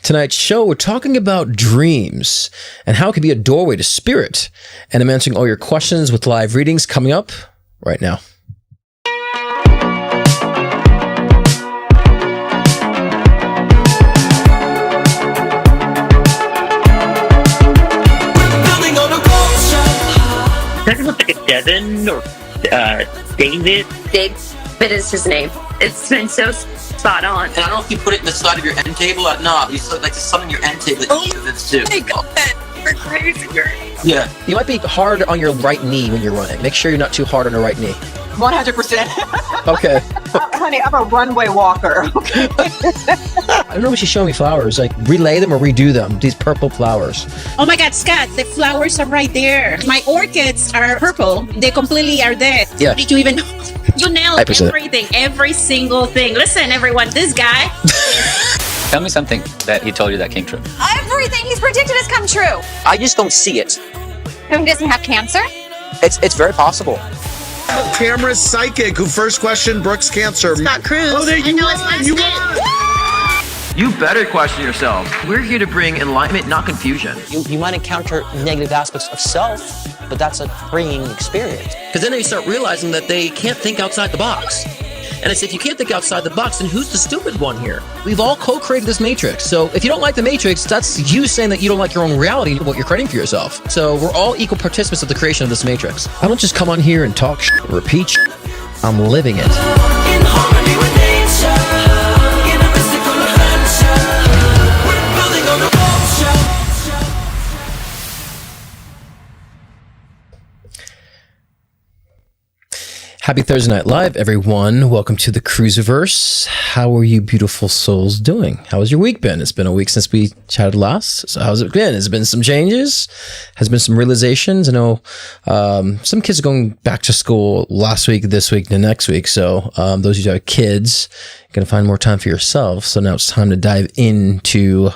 Tonight's show, we're talking about dreams and how it can be a doorway to spirit. And I'm answering all your questions with live readings coming up right now. Does it look like a Devin or David? David is his name. It's been so spot on. And I don't know if you put it in the side of your end table or not. You look like there's something in your end table that you should too. My God, we're crazy. Yeah. You might be hard on your right knee when you're running. Make sure you're not too hard on the right knee. 100%. Okay. Honey, I'm a runway walker. Okay. I don't know what she's showing me flowers. Like, relay them or redo them. These purple flowers. Oh my God, Scott, the flowers are right there. My orchids are purple. They completely are dead. Yeah. Did you even know? You nailed 5%. everything, every single thing. Listen, everyone, this guy. Tell me something that he told you that came true. Everything he's predicted has come true. I just don't see it. Who doesn't have cancer? It's very possible. Camera's psychic who first questioned Brooke's cancer. Scott Cruz. Oh, there you know are. his You last won. You better question yourself. We're here to bring enlightenment, not confusion. You might encounter negative aspects of self, but that's a freeing experience. Because then they start realizing that they can't think outside the box. And I say, if you can't think outside the box, then who's the stupid one here? We've all co-created this matrix. So if you don't like the matrix, that's you saying that you don't like your own reality, what you're creating for yourself. So we're all equal participants of the creation of this matrix. I don't just come on here and talk shit, repeat shit. I'm living it. In harmony with nature, in a mystical adventure, we're building on the culture. Happy Thursday Night Live, everyone. Welcome to the Cruiserverse. How are you beautiful souls doing? How has your week been? It's been a week since we chatted last. So how's it been? Has there been some changes? Has been some realizations? I know some kids are going back to school last week, this week, and the next week. So those of you who have kids, you're going to find more time for yourself. So now it's time to dive into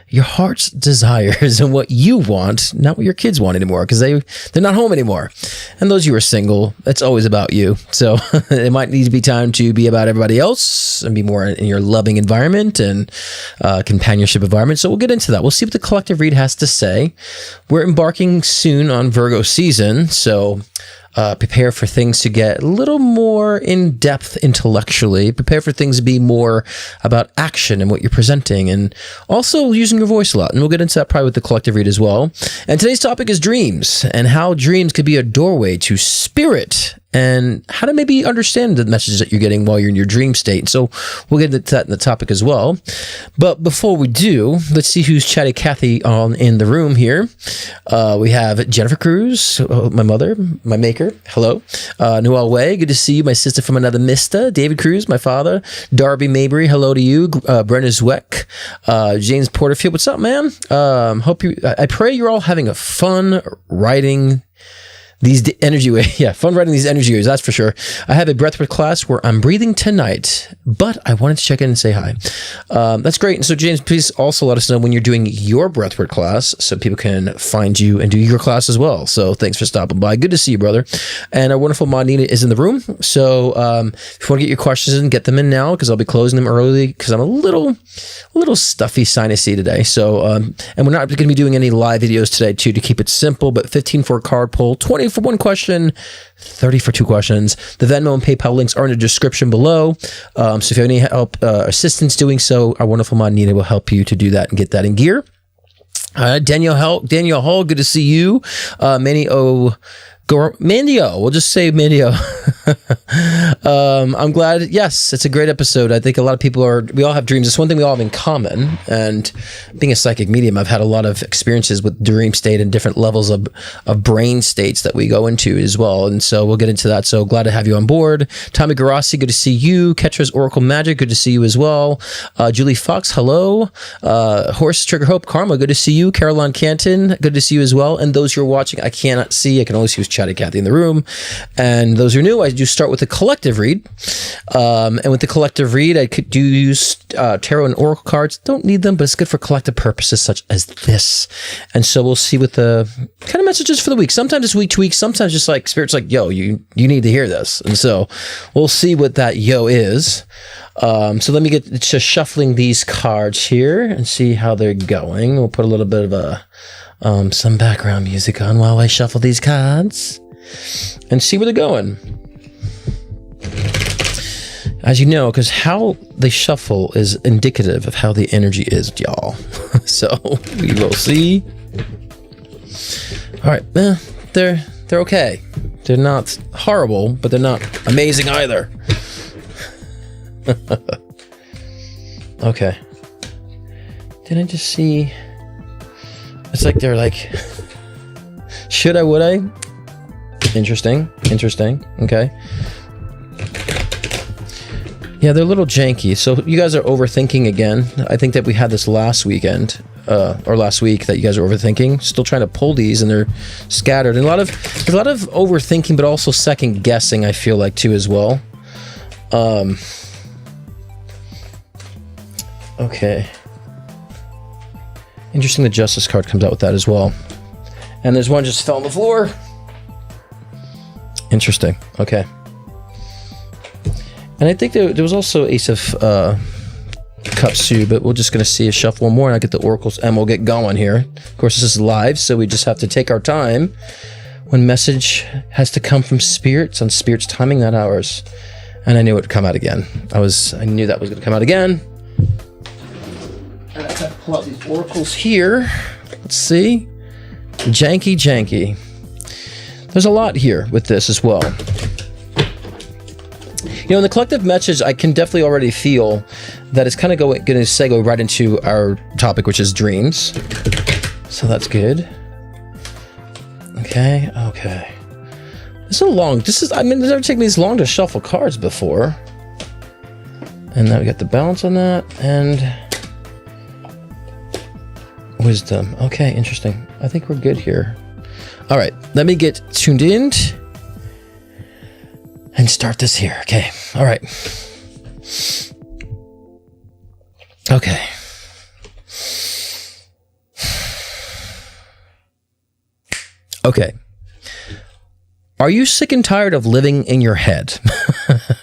your heart's desires and what you want, not what your kids want anymore, because they're not home anymore. And those of you who are single, it's always about you. So it might need to be time to be about everybody else and be more in your loving environment and companionship environment. So we'll get into that. We'll see what the collective read has to say. We're embarking soon on Virgo season. So prepare for things to get a little more in-depth intellectually. Prepare for things to be more about action and what you're presenting, and also using your voice a lot. And we'll get into that probably with the collective read as well. And today's topic is dreams and how dreams could be a doorway to spirit and how to maybe understand the messages that you're getting while you're in your dream state. So we'll get into that in the topic as well. But before we do, let's see who's Chatty Cathy on in the room here. We have Jennifer Cruz, my mother, my maker. Hello. Noel Way, good to see you. My sister from another Mista. David Cruz, my father. Darby Mabry, hello to you. Brenna Zweck. James Porterfield, what's up, man? I pray you're all having a fun writing these energy waves. Yeah, fun writing these energy waves, that's for sure. I have a breathwork class where I'm breathing tonight, but I wanted to check in and say hi. That's great. And so, James, please also let us know when you're doing your breathwork class so people can find you and do your class as well. So thanks for stopping by. Good to see you, brother. And our wonderful Mod Nina is in the room. So if you want to get your questions in, get them in now, because I'll be closing them early because I'm a little stuffy, sinusy today. So, and we're not going to be doing any live videos today, too, to keep it simple, but 15 for a card pull, 20 for one question, 30 for two questions. The Venmo and PayPal links are in the description below. So if you have any help, assistance doing so, our wonderful Mod Nina will help you to do that and get that in gear. Danielle Hall, good to see you. Mandio, we'll just say Mandio. I'm glad. Yes, it's a great episode. I think a lot of people we all have dreams. It's one thing we all have in common. And being a psychic medium, I've had a lot of experiences with dream state and different levels of brain states that we go into as well. And so we'll get into that. So glad to have you on board. Tommy Garassi, good to see you. Ketra's Oracle Magic, good to see you as well. Julie Fox, hello. Horse Trigger Hope Karma, good to see you. Caroline Canton, good to see you as well. And those who are watching, I cannot see. I can only see who's Chatty Cathy in the room. And those who are new, I do start with a collective read. And with the collective read, I could do use tarot and oracle cards. Don't need them, but it's good for collective purposes such as this. And so we'll see what the kind of messages for the week. Sometimes it's week to week. Sometimes just like Spirit's like, yo, you need to hear this. And so we'll see what that yo is. So let me get to shuffling these cards here and see how they're going. We'll put a little bit of some background music on while I shuffle these cards and see where they're going. As you know, because how they shuffle is indicative of how the energy is, y'all. So we will see. All right, they're okay. They're not horrible, but they're not amazing either. Okay. Did I just see? It's like they're like, should I, would I? Interesting. Okay. Yeah, they're a little janky. So you guys are overthinking again. I think that we had this last weekend, or last week, that you guys are overthinking. Still trying to pull these, and they're scattered. And there's a lot of overthinking, but also second guessing, I feel like, too, as well. Okay. Interesting, the Justice card comes out with that as well. And there's one just fell on the floor. Interesting. Okay. And I think there was also Ace of Cups too, but we're just going to see a shuffle one more and I get the oracles and we'll get going here. Of course, this is live, so we just have to take our time. When message has to come from spirits, on spirit's timing, not ours. And I knew it would come out again. I knew that was going to come out again. And I have to pull out these oracles here. Let's see. Janky. There's a lot here with this as well. You know, in the collective message, I can definitely already feel that it's kind of going to segue right into our topic, which is dreams. So that's good. Okay. This is it's never taken me this long to shuffle cards before. And now we got the balance on that, and wisdom. Okay, interesting. I think we're good here. All right, let me get tuned in and start this here. Okay. All right. Okay. Okay. Are you sick and tired of living in your head?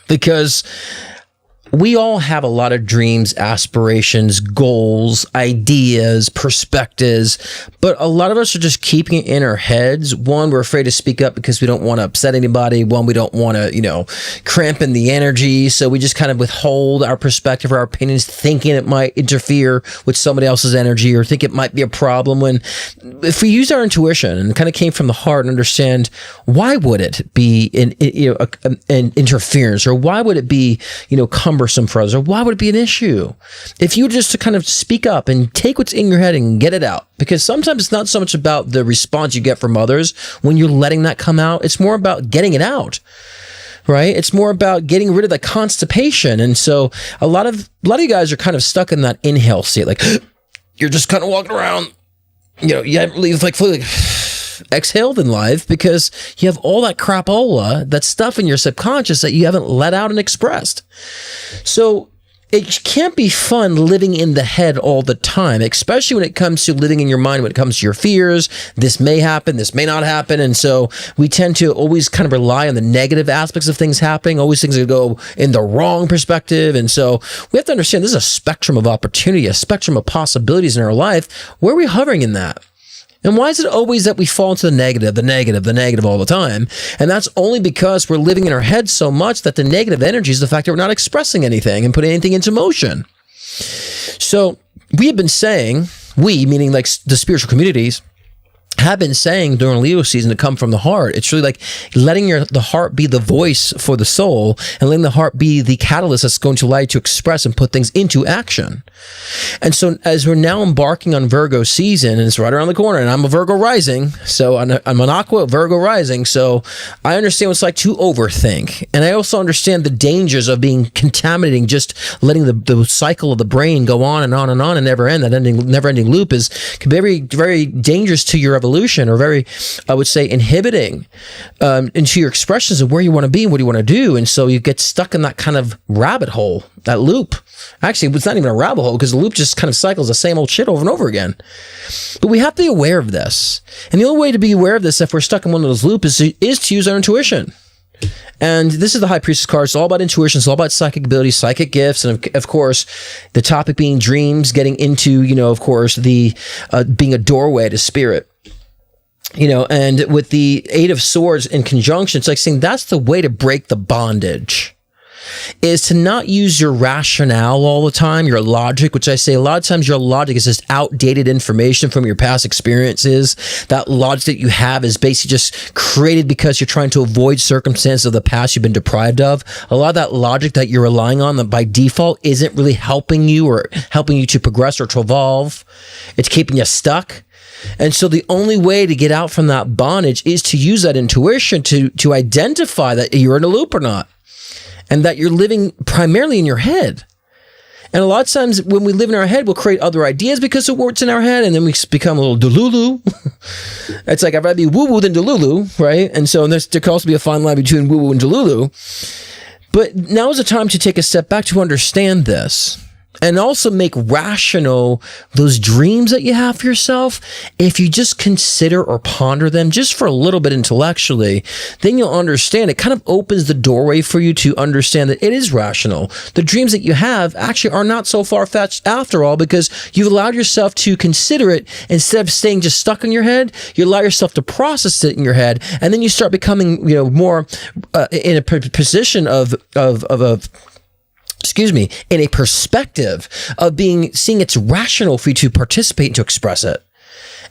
Because we all have a lot of dreams, aspirations, goals, ideas, perspectives, but a lot of us are just keeping it in our heads. One, we're afraid to speak up because we don't want to upset anybody. One, we don't want to, cramp in the energy. So we just kind of withhold our perspective or our opinions, thinking it might interfere with somebody else's energy or think it might be a problem. When if we use our intuition and kind of came from the heart and understand, why would it be an interference, or why would it be, cumbersome for others, or why would it be an issue if you just to kind of speak up and take what's in your head and get it out? Because sometimes it's not so much about the response you get from others when you're letting that come out. It's more about getting it out, right? It's more about getting rid of the constipation. And so a lot of you guys are kind of stuck in that inhale state, like you're just kind of walking around, you haven't really exhaled in life because you have all that crapola, that stuff in your subconscious that you haven't let out and expressed. So it can't be fun living in the head all the time, especially when it comes to living in your mind, when it comes to your fears. This may happen, this may not happen. And so we tend to always kind of rely on the negative aspects of things happening, always things that go in the wrong perspective. And so we have to understand this is a spectrum of opportunity, a spectrum of possibilities in our life. Where are we hovering in that? And why is it always that we fall into the negative all the time? And that's only because we're living in our head so much that the negative energy is the fact that we're not expressing anything and putting anything into motion. So we have been saying, we, meaning like the spiritual communities, have been saying during Leo season to come from the heart. It's really like letting the heart be the voice for the soul and letting the heart be the catalyst that's going to allow you to express and put things into action. And so as we're now embarking on Virgo season, and it's right around the corner, and I'm a Virgo rising, so I'm an Aqua Virgo rising, so I understand what it's like to overthink. And I also understand the dangers of being contaminating, just letting the cycle of the brain go on and on and on and never end. That never-ending loop can be very, very dangerous to your revolution or very, I would say, inhibiting into your expressions of where you want to be and what you want to do. And so you get stuck in that kind of rabbit hole, that loop. Actually, it's not even a rabbit hole because the loop just kind of cycles the same old shit over and over again. But we have to be aware of this. And the only way to be aware of this if we're stuck in one of those loops is to use our intuition. And this is the High Priestess card. It's all about intuition. It's all about psychic abilities, psychic gifts. And of course, the topic being dreams, getting into, of course, the being a doorway to spirit. And with the Eight of Swords in conjunction, it's like saying that's the way to break the bondage. Is to not use your rationale all the time, your logic, which I say a lot of times your logic is just outdated information from your past experiences. That logic that you have is basically just created because you're trying to avoid circumstances of the past you've been deprived of. A lot of that logic that you're relying on that by default isn't really helping you or helping you to progress or to evolve. It's keeping you stuck. And so the only way to get out from that bondage is to use that intuition to identify that you're in a loop or not. And that you're living primarily in your head. And a lot of times when we live in our head, we'll create other ideas because of what's in our head. And then we become a little delulu. It's like, I'd rather be woo-woo than delulu, right? And so there can also be a fine line between woo-woo and delulu. But now is the time to take a step back to understand this. And also make rational those dreams that you have for yourself. If you just consider or ponder them just for a little bit intellectually, then you'll understand. It kind of opens the doorway for you to understand that it is rational. The dreams that you have actually are not so far-fetched after all, because you've allowed yourself to consider it instead of staying just stuck in your head. You allow yourself to process it in your head, and then you start becoming, more in a position in a perspective of seeing it's rational for you to participate and to express it.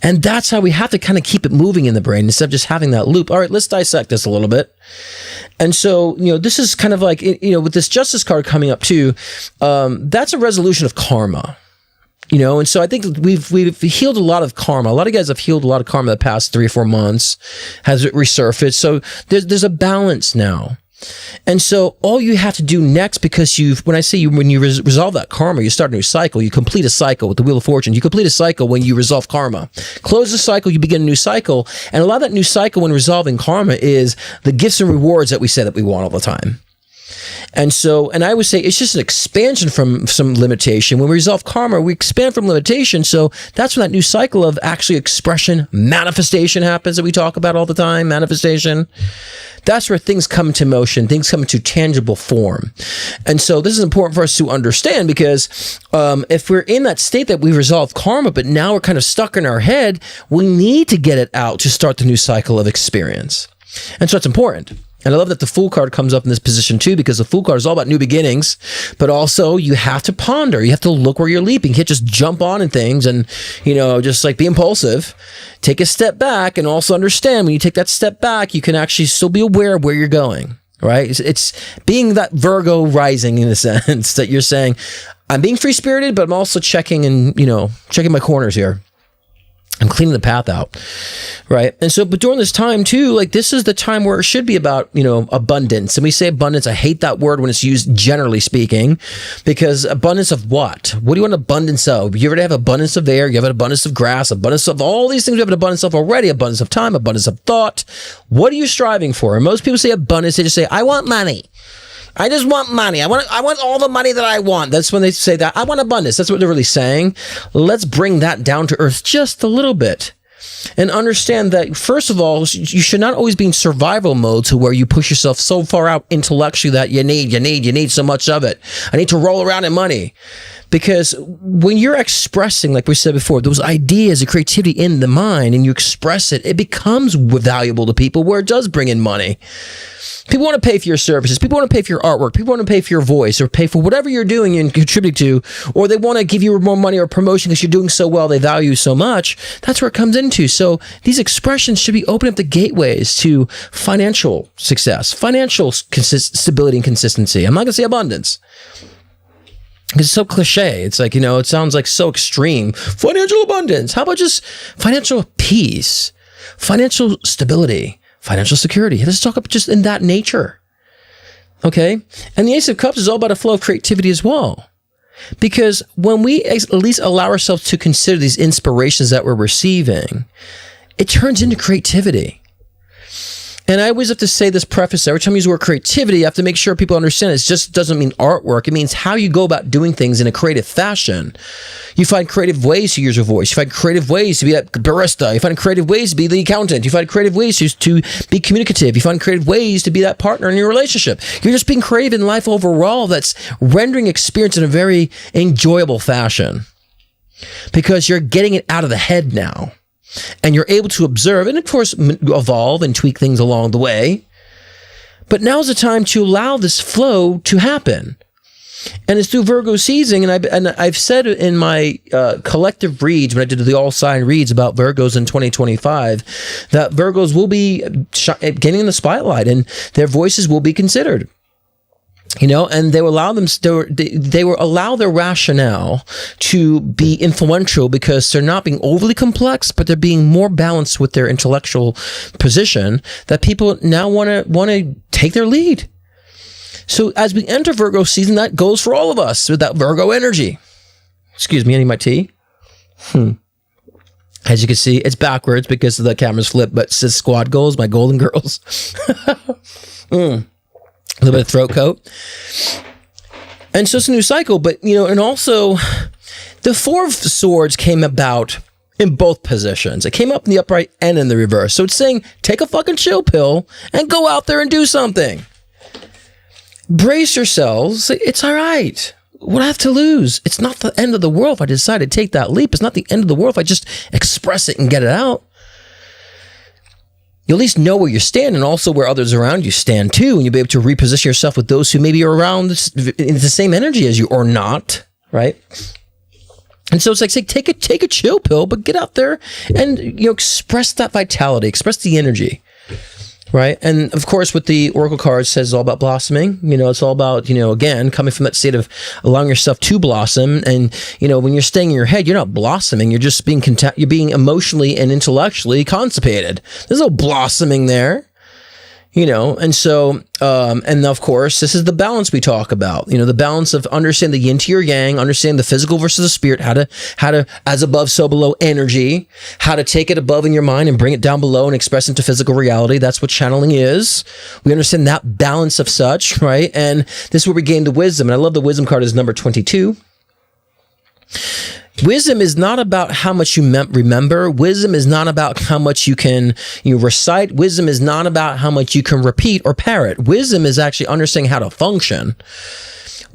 And that's how we have to kind of keep it moving in the brain instead of just having that loop. All right, let's dissect this a little bit. And so, this is kind of like, with this Justice card coming up too, that's a resolution of karma. And so I think we've healed a lot of karma. A lot of guys have healed a lot of karma the past 3 or 4 months, has it resurfaced. So there's a balance now. And so all you have to do next, because when you resolve that karma, you start a new cycle. You complete a cycle with the Wheel of Fortune. You complete a cycle when you resolve karma. Close the cycle, you begin a new cycle. And a lot of that new cycle when resolving karma is the gifts and rewards that we say that we want all the time. And I would say it's just an expansion from some limitation. When we resolve karma, we expand from limitation. So that's when that new cycle of actually expression, manifestation happens that we talk about all the time, manifestation. That's where things come into motion, things come into tangible form. And so this is important for us to understand, because if we're in that state that we resolve karma, but now we're kind of stuck in our head, we need to get it out to start the new cycle of experience. And so it's important. And I love that the Fool card comes up in this position too, because the Fool card is all about new beginnings, but also you have to ponder. You have to look where you're leaping. You can't just jump on in things and, just like be impulsive. Take a step back and also understand when you take that step back, you can actually still be aware of where you're going, right? It's being that Virgo rising in a sense that you're saying, I'm being free-spirited, but I'm also checking my corners here. I'm cleaning the path out, right? And so, but during this time too, like this is the time where it should be about, abundance. And we say abundance. I hate that word when it's used generally speaking, because abundance of what? What do you want abundance of? You already have abundance of air. You have an abundance of grass, abundance of all these things. We have an abundance of already, abundance of time, abundance of thought. What are you striving for? And most people say abundance. They just say, I want money. I just want money. I want all the money that I want. That's when they say that. I want abundance. That's what they're really saying. Let's bring that down to earth just a little bit and understand that, first of all, you should not always be in survival mode to where you push yourself so far out intellectually that you need so much of it. I need to roll around in money. Because when you're expressing, like we said before, those ideas and creativity in the mind and you express it, it becomes valuable to people where it does bring in money. People want to pay for your services. People want to pay for your artwork. People want to pay for your voice or pay for whatever you're doing and contribute to, or they want to give you more money or promotion because you're doing so well. They value you so much. That's where it comes into. So these expressions should be opening up the gateways to financial success, financial stability and consistency. I'm not going to say abundance, because it's so cliche. It's like, it sounds like so extreme. Financial abundance. How about just financial peace, financial stability, financial security? Let's talk about just in that nature. Okay? And the Ace of Cups is all about a flow of creativity as well. Because when we at least allow ourselves to consider these inspirations that we're receiving, it turns into creativity. And I always have to say this preface, every time I use the word creativity, I have to make sure people understand it just doesn't mean artwork. It means how you go about doing things in a creative fashion. You find creative ways to use your voice. You find creative ways to be that barista. You find creative ways to be the accountant. You find creative ways to be communicative. You find creative ways to be that partner in your relationship. You're just being creative in life overall that's rendering experience in a very enjoyable fashion because you're getting it out of the head now. And you're able to observe and, of course, evolve and tweak things along the way. But now's the time to allow this flow to happen. And it's through Virgo season. And I've said in my collective reads, when I did the all-sign reads about Virgos in 2025, that Virgos will be getting in the spotlight and their voices will be considered. You know, and they will allow their rationale to be influential because they're not being overly complex, but they're being more balanced with their intellectual position that people now want to take their lead. So as we enter Virgo season, that goes for all of us with that Virgo energy. Excuse me, I need my tea. As you can see, it's backwards because the camera's flipped, but it says squad goals, my golden girls. A little bit of throat coat. And so it's a new cycle, but, you know, and also the Four of Swords came about in both positions. It came up in the upright and in the reverse. So it's saying, take a fucking chill pill and go out there and do something. Brace yourselves. It's all right. What do I have to lose? It's not the end of the world if I decide to take that leap. It's not the end of the world if I just express it and get it out. You at least know where you stand and also where others around you stand too. And you'll be able to reposition yourself with those who maybe are around in the same energy as you or not, right? And so it's like, say, take a chill pill, but get out there and, you know, express that vitality, express the energy, right? And of course, with the Oracle cards, says it's all about blossoming. You know, it's all about, you know, again, coming from that state of allowing yourself to blossom. And, you know, when you're staying in your head, you're not blossoming. You're just you're being emotionally and intellectually constipated. There's no blossoming there. You know, and so, and of course, this is the balance we talk about, you know, the balance of understanding the yin to your yang, understanding the physical versus the spirit, how to, as above, so below energy, how to take it above in your mind and bring it down below and express into physical reality. That's what channeling is. We understand that balance of such, right? And this is where we gain the wisdom. And I love the wisdom card is number 22. Wisdom is not about how much you remember. Wisdom is not about how much you can recite. Wisdom is not about how much you can repeat or parrot. Wisdom is actually understanding how to function.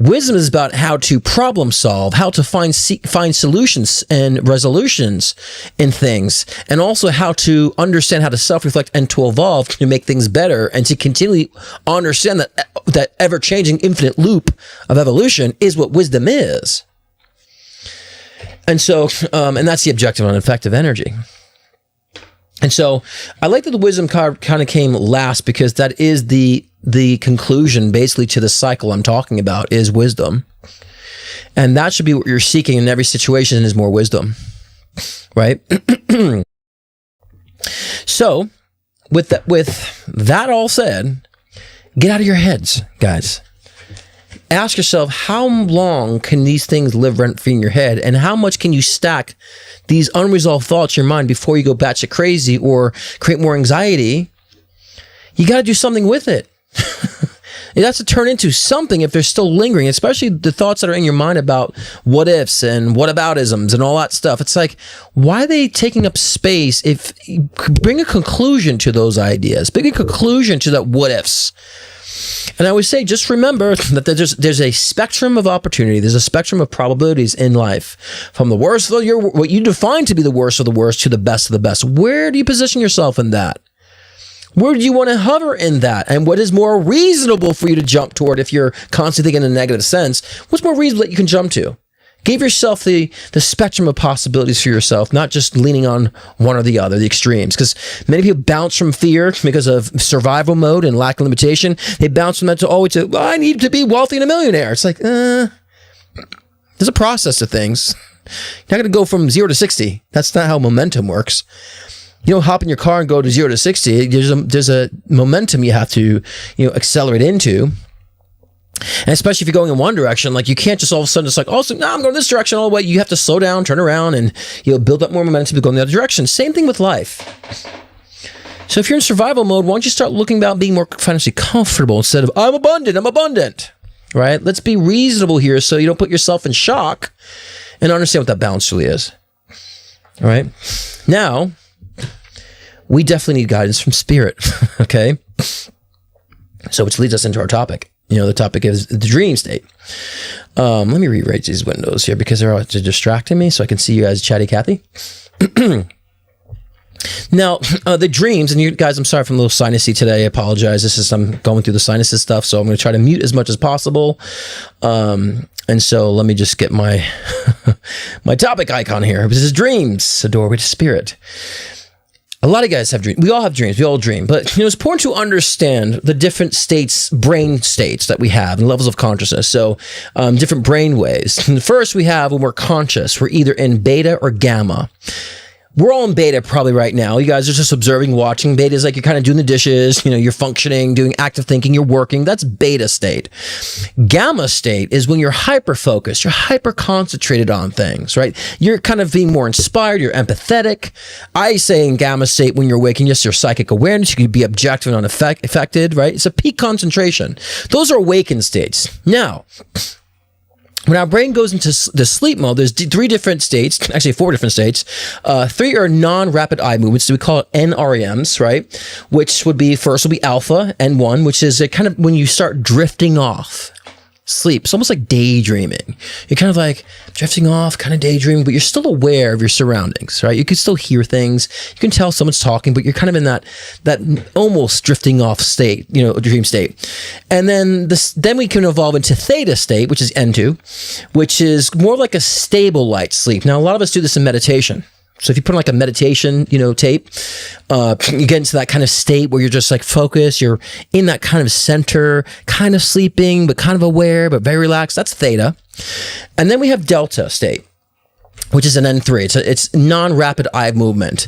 Wisdom is about how to problem solve, how to find solutions and resolutions in things, and also how to understand how to self-reflect and to evolve to make things better and to continually understand that ever-changing infinite loop of evolution is what wisdom is. And so, and that's the objective on effective energy. And so I like that the wisdom card kind of came last because that is the conclusion basically to the cycle I'm talking about is wisdom. And that should be what you're seeking in every situation is more wisdom, right? So with that all said, get out of your heads, guys. Ask yourself, how long can these things live rent-free in your head? And how much can you stack these unresolved thoughts in your mind before you go batshit crazy or create more anxiety? You got to do something with it. It has to turn into something if they're still lingering, especially the thoughts that are in your mind about what ifs and what aboutisms and all that stuff. It's like, why are they taking up space? If bring a conclusion to those ideas, bring a conclusion to that what ifs. And I always say, just remember that there's a spectrum of opportunity. There's a spectrum of probabilities in life, from the worst of what you define to be the worst of the worst to the best of the best. Where do you position yourself in that? Where do you want to hover in that? And what is more reasonable for you to jump toward if you're constantly thinking in a negative sense? What's more reasonable that you can jump to? Give yourself the spectrum of possibilities for yourself, not just leaning on one or the other, the extremes. Because many people bounce from fear because of survival mode and lack of limitation. They bounce from that to well, I need to be wealthy and a millionaire. It's like, there's a process to things. You're not going to go from 0 to 60. That's not how momentum works. You don't hop in your car and go to 0 to 60. There's a momentum you have to accelerate into. And especially if you're going in one direction, like you can't just all of a sudden just like, oh, so now I'm going this direction all the way. You have to slow down, turn around, and build up more momentum to go in the other direction. Same thing with life. So if you're in survival mode, why don't you start looking about being more financially comfortable instead of I'm abundant, right? Let's be reasonable here so you don't put yourself in shock and understand what that balance really is. All right. Now, we definitely need guidance from spirit. Okay. So which leads us into our topic. The topic is the dream state. Let me rewrite these windows here because they're distracting me so I can see you guys, Chatty Cathy. Now, the dreams, and you guys, I'm sorry if I'm a little sinusy today. I apologize. I'm going through the sinuses stuff, so I'm going to try to mute as much as possible. And so let me just get my my topic icon here. This is dreams, a doorway to spirit. A lot of guys have dreams. We all have dreams. We all dream. But it's important to understand the different states, brain states that we have and levels of consciousness. So different brain waves. And first we have when we're conscious, we're either in beta or gamma. We're all in beta probably right now. You guys are just observing, watching. Beta is like you're kind of doing the dishes, you're functioning, doing active thinking, you're working. That's beta state. Gamma state is when you're hyper-focused, you're hyper-concentrated on things, right? You're kind of being more inspired, you're empathetic. I say in gamma state when you're waking, yes, your psychic awareness, you could be objective and unaffected, right? It's a peak concentration. Those are awakened states. Now, when our brain goes into the sleep mode, there's 3 different states, actually 4 different states. 3 are non-rapid eye movements, so we call it NREMs, right? Which would be, first will be alpha, N1, which is a kind of when you start drifting off sleep. It's almost like daydreaming. You're kind of like drifting off, kind of daydreaming, but you're still aware of your surroundings, right? You can still hear things. You can tell someone's talking, but you're kind of in that almost drifting off state, dream state. And then we can evolve into theta state, which is N2, which is more like a stable light sleep. Now, a lot of us do this in meditation. So if you put on like a meditation, tape, you get into that kind of state where you're just like focused, you're in that kind of center, kind of sleeping, but kind of aware, but very relaxed. That's theta. And then we have delta state, which is an N3. It's non-rapid eye movement,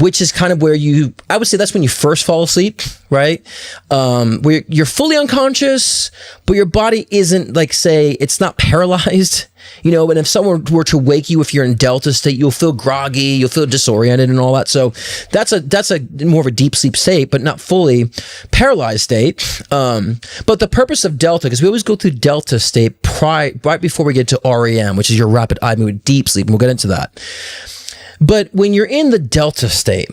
which is kind of where I would say that's when you first fall asleep, right? Where you're fully unconscious, but your body isn't it's not paralyzed. And if someone were to wake you, if you're in delta state, you'll feel groggy, you'll feel disoriented and all that. So that's a more of a deep sleep state, but not fully paralyzed state. But the purpose of delta, because we always go through delta state right before we get to REM, which is your rapid eye movement, deep sleep, and we'll get into that. But when you're in the delta state,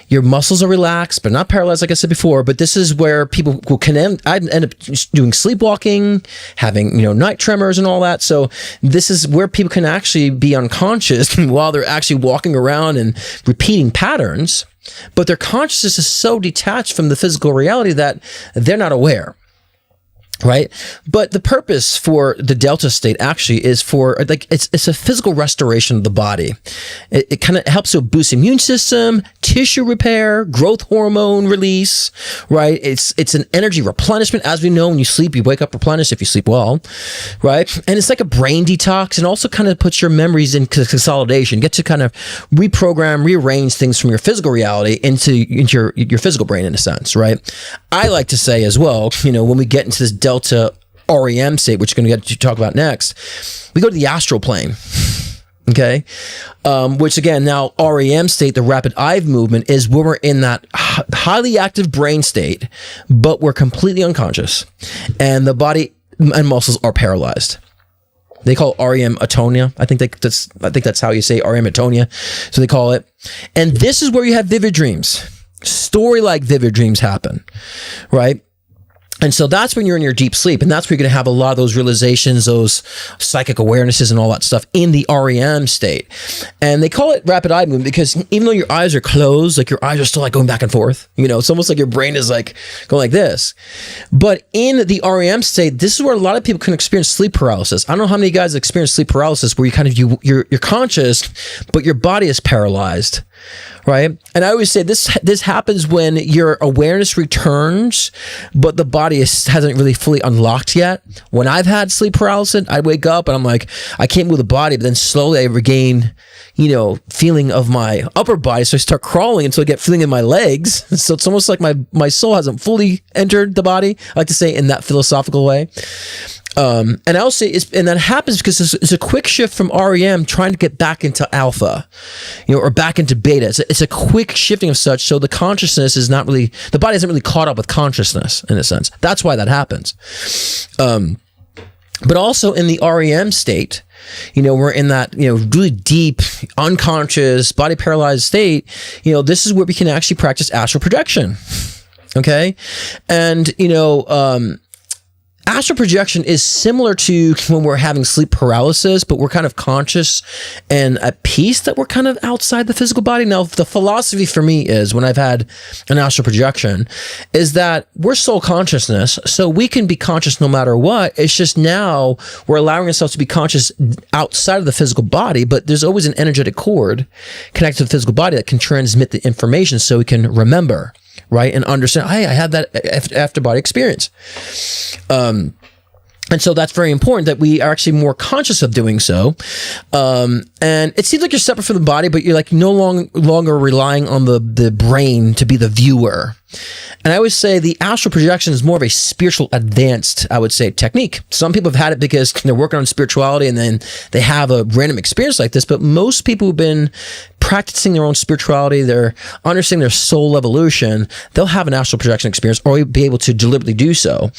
your muscles are relaxed, but not paralyzed, like I said before. But this is where people can end up doing sleepwalking, having, night tremors and all that. So this is where people can actually be unconscious while they're actually walking around and repeating patterns. But their consciousness is so detached from the physical reality that they're not aware. Right. But the purpose for the delta state actually is for it's a physical restoration of the body. It kind of helps to boost immune system, tissue repair, growth hormone release. Right. It's an energy replenishment. As we know, when you sleep, you wake up replenished if you sleep well. Right. And it's like a brain detox and also kind of puts your memories in consolidation. You get to kind of reprogram, rearrange things from your physical reality into your physical brain in a sense. Right. I like to say as well, when we get into this delta REM state, which we're going to get to talk about next, we go to the astral plane. Okay. Which again, now REM state, the rapid eye movement, is when we're in that highly active brain state, but we're completely unconscious and the body and muscles are paralyzed. They call it REM atonia. I think that's how you say REM atonia. So they call it. And this is where you have vivid dreams. Story-like vivid dreams happen, right? And so that's when you're in your deep sleep, and that's where you're going to have a lot of those realizations, those psychic awarenesses and all that stuff in the REM state. And they call it rapid eye movement because even though your eyes are closed, like your eyes are still like going back and forth, it's almost like your brain is like going like this. But in the REM state, this is where a lot of people can experience sleep paralysis. I don't know how many guys experience sleep paralysis where you kind of, you're conscious, but your body is paralyzed. right? And I always say this happens when your awareness returns, but the body hasn't really fully unlocked yet. When I've had sleep paralysis, I wake up and I'm like, I can't move the body, but then slowly I regain, feeling of my upper body. So I start crawling until I get feeling in my legs. So it's almost like my soul hasn't fully entered the body. I like to say in that philosophical way. And I'll say, and that happens because it's a quick shift from REM trying to get back into alpha, or back into beta. It's a quick shifting of such. So the consciousness is not really, the body isn't really caught up with consciousness in a sense. That's why that happens. But also in the REM state, we're in that, really deep, unconscious, body paralyzed state. This is where we can actually practice astral projection. Okay. And, astral projection is similar to when we're having sleep paralysis, but we're kind of conscious and at peace that we're kind of outside the physical body. Now, the philosophy for me is, when I've had an astral projection, is that we're soul consciousness, so we can be conscious no matter what. It's just now we're allowing ourselves to be conscious outside of the physical body, but there's always an energetic cord connected to the physical body that can transmit the information so we can remember. Right, and understand, hey, I had that after-body experience. And so that's very important that we are actually more conscious of doing so. And it seems like you're separate from the body, but you're like no longer relying on the brain to be the viewer. And I always say the astral projection is more of a spiritual advanced, I would say, technique. Some people have had it because they're working on spirituality and then they have a random experience like this. But most people who've been practicing their own spirituality, they're understanding their soul evolution, they'll have an astral projection experience or be able to deliberately do so.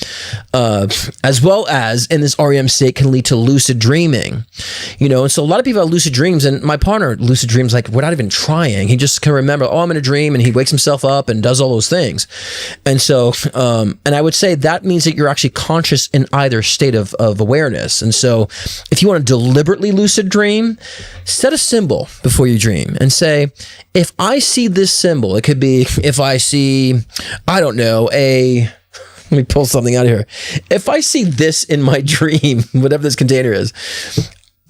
As well as in this REM state can lead to lucid dreaming. And so a lot of people have lucid dreams, and my partner lucid dreams like without even trying. He just can remember, I'm in a dream, and he wakes himself up and does all those things. And so, and I would say that means that you're actually conscious in either state of awareness. And so if you want to deliberately lucid dream, set a symbol before you dream and say, if I see this symbol, it could be if I see, I don't know, let me pull something out of here. If I see this in my dream, whatever this container is,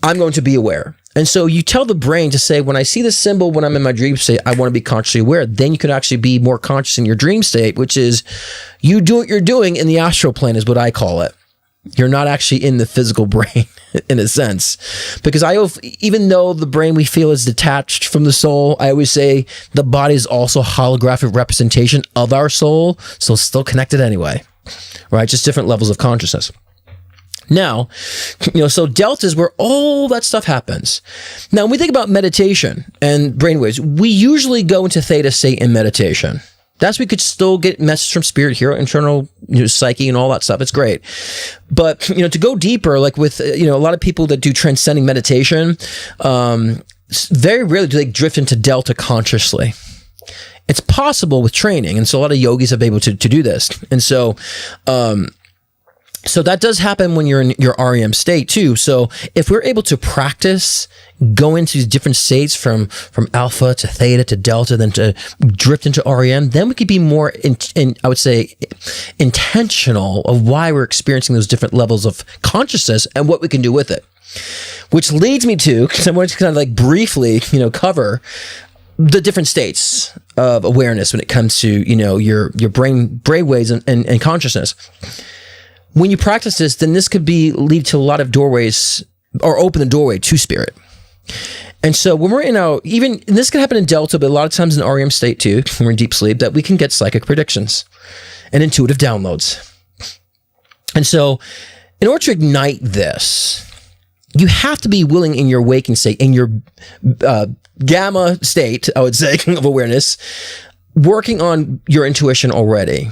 I'm going to be aware. And so you tell the brain to say, when I see this symbol, when I'm in my dream state, I want to be consciously aware. Then you can actually be more conscious in your dream state, which is you do what you're doing in the astral plane is what I call it. You're not actually in the physical brain in a sense, because even though the brain we feel is detached from the soul, I always say the body is also a holographic representation of our soul. So it's still connected anyway, right? Just different levels of consciousness. Now, so delta is where all that stuff happens. Now, when we think about meditation and brainwaves, we usually go into theta state in meditation. That's we could still get messages from spirit here, internal psyche and all that stuff. It's great. But, to go deeper, like with, a lot of people that do transcending meditation, very rarely do they drift into delta consciously. It's possible with training. And so a lot of yogis have been able to do this. And so, so that does happen when you're in your REM state too. So if we're able to practice, go into these different states from alpha to theta to delta, then to drift into REM, then we could be more, I would say, intentional of why we're experiencing those different levels of consciousness and what we can do with it. Which leads me to, because I want to kind of like briefly, cover the different states of awareness when it comes to, your brain waves and consciousness. When you practice this, then this could lead to a lot of doorways or open the doorway to spirit. And so when we're and this can happen in delta, but a lot of times in REM state too, when we're in deep sleep, that we can get psychic predictions and intuitive downloads. And so in order to ignite this, you have to be willing in your waking state, in your gamma state, I would say, of awareness, working on your intuition already.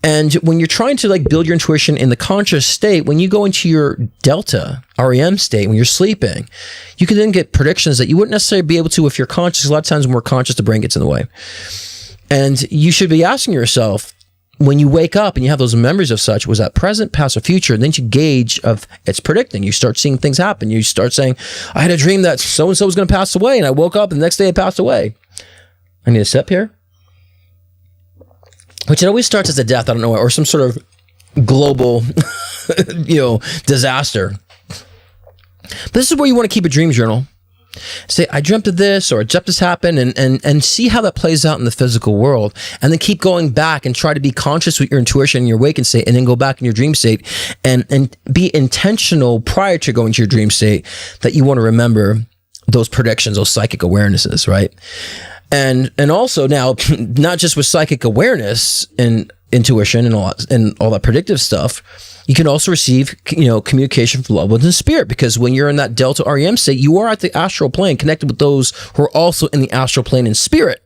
And when you're trying to build your intuition in the conscious state, when you go into your delta REM state, when you're sleeping, you can then get predictions that you wouldn't necessarily be able to if you're conscious. A lot of times when we're conscious, the brain gets in the way. And you should be asking yourself, when you wake up and you have those memories of such, was that present, past, or future? And then you gauge of it's predicting. You start seeing things happen. You start saying, I had a dream that so-and-so was going to pass away, and I woke up and the next day it passed away. I need a sip here. Which it always starts as a death, I don't know, or some sort of global, disaster. But this is where you want to keep a dream journal. Say, I dreamt of this, or I dreamt this happened, and see how that plays out in the physical world. And then keep going back and try to be conscious with your intuition in your waking state, and then go back in your dream state and be intentional prior to going to your dream state that you want to remember those predictions, those psychic awarenesses, right? And also now, not just with psychic awareness and intuition and all that predictive stuff, you can also receive, communication from loved ones in spirit, because when you're in that Delta REM state, you are at the astral plane connected with those who are also in the astral plane in spirit.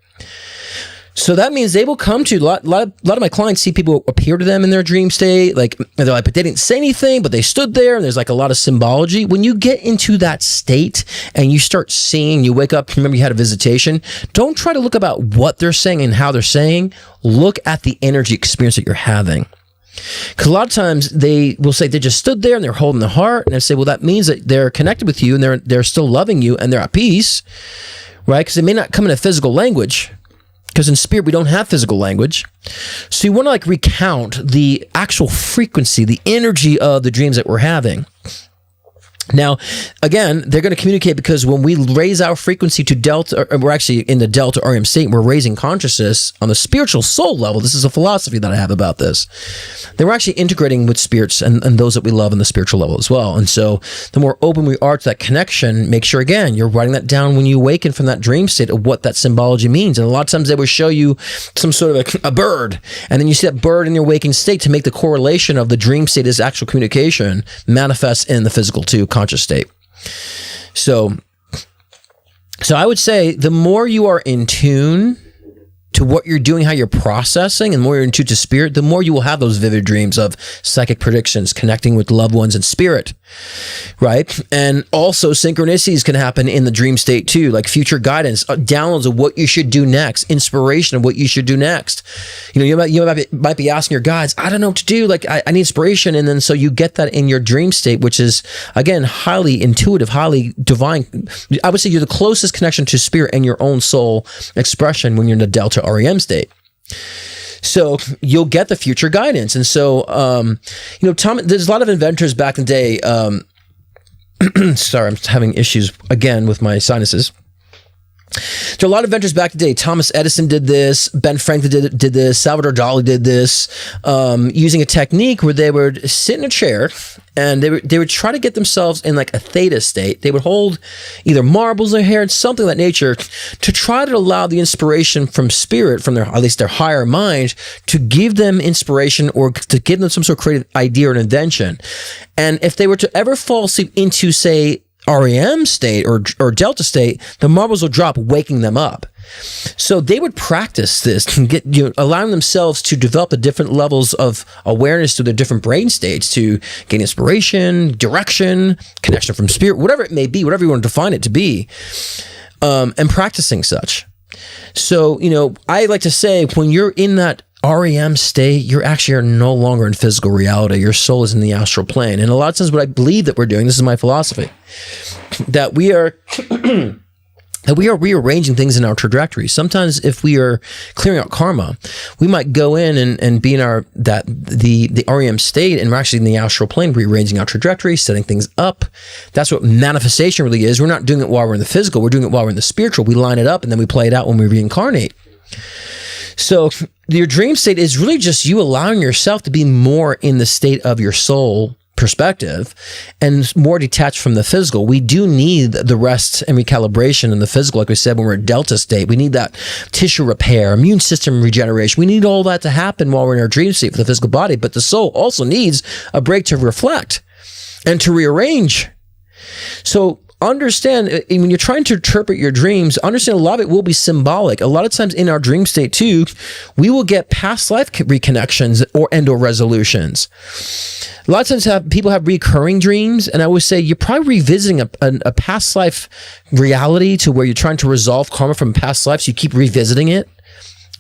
So that means they will come to a lot of my clients see people appear to them in their dream state. Like, they're like, but they didn't say anything, but they stood there, and there's like a lot of symbology. When you get into that state and you start seeing, you wake up, remember you had a visitation, don't try to look about what they're saying and how they're saying. Look at the energy experience that you're having. Because a lot of times they will say they just stood there and they're holding the heart, and I say, well, that means that they're connected with you and they're still loving you and they're at peace, right? Because they may not come in a physical language, because in spirit we don't have physical language. So you want to recount the actual frequency, the energy of the dreams that we're having. Now, again, they're going to communicate, because when we raise our frequency to Delta, or we're actually in the Delta REM state, we're raising consciousness on the spiritual soul level. This is a philosophy that I have about this. Then we're actually integrating with spirits and those that we love in the spiritual level as well. And so the more open we are to that connection, make sure, again, you're writing that down when you awaken from that dream state of what that symbology means. And a lot of times they will show you some sort of a bird, and then you see that bird in your waking state to make the correlation of the dream state as actual communication manifests in the physical too. Conscious state. So I would say the more you are in tune to what you're doing, how you're processing, and the more you're in tune to spirit, the more you will have those vivid dreams of psychic predictions, connecting with loved ones in spirit, right? And also synchronicities can happen in the dream state too, like future guidance, downloads of what you should do next, inspiration of what you should do next. You might be asking your guides, I don't know what to do, like I need inspiration, and then so you get that in your dream state, which is, again, highly intuitive, highly divine. I would say you're the closest connection to spirit and your own soul expression when you're in the Delta REM state. So you'll get the future guidance. And so, Tom, there's a lot of inventors back in the day. Sorry, I'm having issues again with my sinuses. There are a lot of inventors back in the day. Thomas Edison did this. Ben Franklin did this. Salvador Dali did this, using a technique where they would sit in a chair and they would try to get themselves in like a theta state. They would hold either marbles in their hair, something of that nature, to try to allow the inspiration from spirit, from at least their higher mind, to give them inspiration or to give them some sort of creative idea or an invention. And if they were to ever fall asleep into, say, REM state or Delta state, the marbles will drop, waking them up. So they would practice this and get, allowing themselves to develop the different levels of awareness through their different brain states to gain inspiration, direction, connection from spirit, whatever it may be, whatever you want to define it to be, and practicing such. So, I like to say, when you're in that REM state, you're actually no longer in physical reality. Your soul is in the astral plane. And a lot of times what I believe that we're doing, this is my philosophy, that we are rearranging things in our trajectory. Sometimes if we are clearing out karma, we might go in and be in the REM state, and we're actually in the astral plane, rearranging our trajectory, setting things up. That's what manifestation really is. We're not doing it while we're in the physical. We're doing it while we're in the spiritual. We line it up and then we play it out when we reincarnate. So your dream state is really just you allowing yourself to be more in the state of your soul perspective and more detached from the physical. We do need the rest and recalibration in the physical. Like we said, when we're in Delta state, we need that tissue repair, immune system regeneration. We need all that to happen while we're in our dream state for the physical body. But the soul also needs a break to reflect and to rearrange. So understand, when you're trying to interpret your dreams, understand a lot of it will be symbolic. A lot of times in our dream state too, we will get past life reconnections or resolutions. A lot of times people have recurring dreams, and I always say you're probably revisiting a past life reality to where you're trying to resolve karma from past lives. So you keep revisiting it.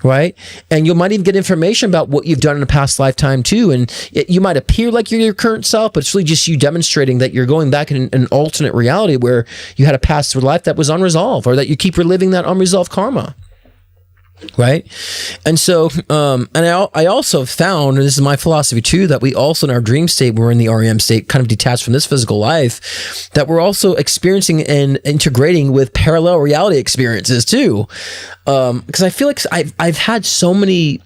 Right? And you might even get information about what you've done in a past lifetime too. And you might appear like you're your current self, but it's really just you demonstrating that you're going back in an alternate reality where you had a past life that was unresolved, or that you keep reliving that unresolved karma. Right. And so, and I also found, and this is my philosophy too, that we also in our dream state, we're in the REM state, kind of detached from this physical life, that we're also experiencing and integrating with parallel reality experiences too. Because I feel like I've had so many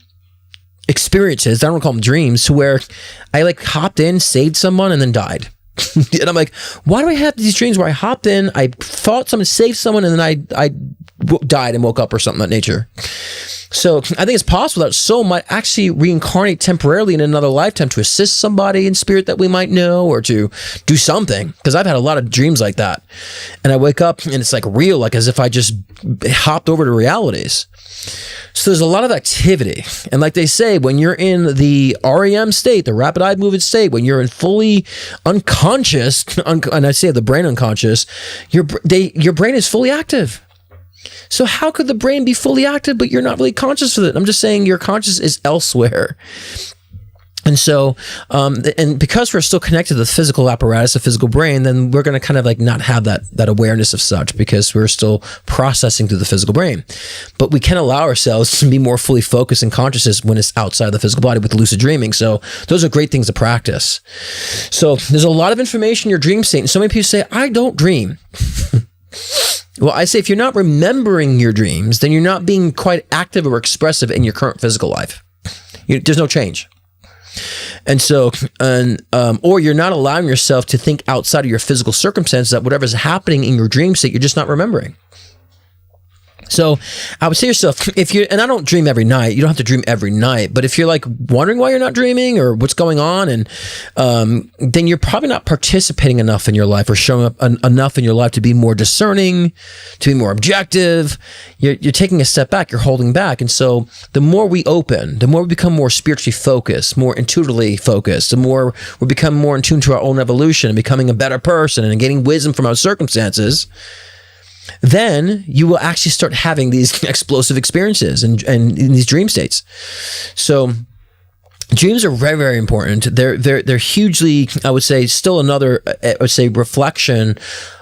experiences, I don't call them dreams, to where I like hopped in, saved someone, and then died. And I'm like, why do I have these dreams where I hopped in, I fought someone, saved someone, and then I died and woke up or something of that nature? So I think it's possible that soul might actually reincarnate temporarily in another lifetime to assist somebody in spirit that we might know, or to do something. Because I've had a lot of dreams like that. And I wake up and it's like real, like as if I just hopped over to realities. So there's a lot of activity. And like they say, when you're in the REM state, the rapid eye movement state, when you're in fully unconscious, and I say the brain unconscious, your brain is fully active. So how could the brain be fully active, but you're not really conscious of it? I'm just saying your conscious is elsewhere. And so, and because we're still connected to the physical apparatus, the physical brain, then we're going to kind of like not have that awareness of such, because we're still processing through the physical brain. But we can allow ourselves to be more fully focused and consciousness when it's outside of the physical body with lucid dreaming. So those are great things to practice. So there's a lot of information in your dream state. And so many people say, I don't dream. Well, I say if you're not remembering your dreams, then you're not being quite active or expressive in your current physical life. There's no change. And so, or you're not allowing yourself to think outside of your physical circumstances, that whatever's happening in your dream state, you're just not remembering. So I would say to yourself, and I don't dream every night, you don't have to dream every night, but if you're like wondering why you're not dreaming or what's going on, and then you're probably not participating enough in your life or showing up enough in your life to be more discerning, to be more objective. You're taking a step back, you're holding back. And so the more we open, the more we become more spiritually focused, more intuitively focused, the more we become more in tune to our own evolution and becoming a better person and gaining wisdom from our circumstances, then you will actually start having these explosive experiences and in these dream states. So dreams are very, very important. They're hugely, I would say, still another, I would say, reflection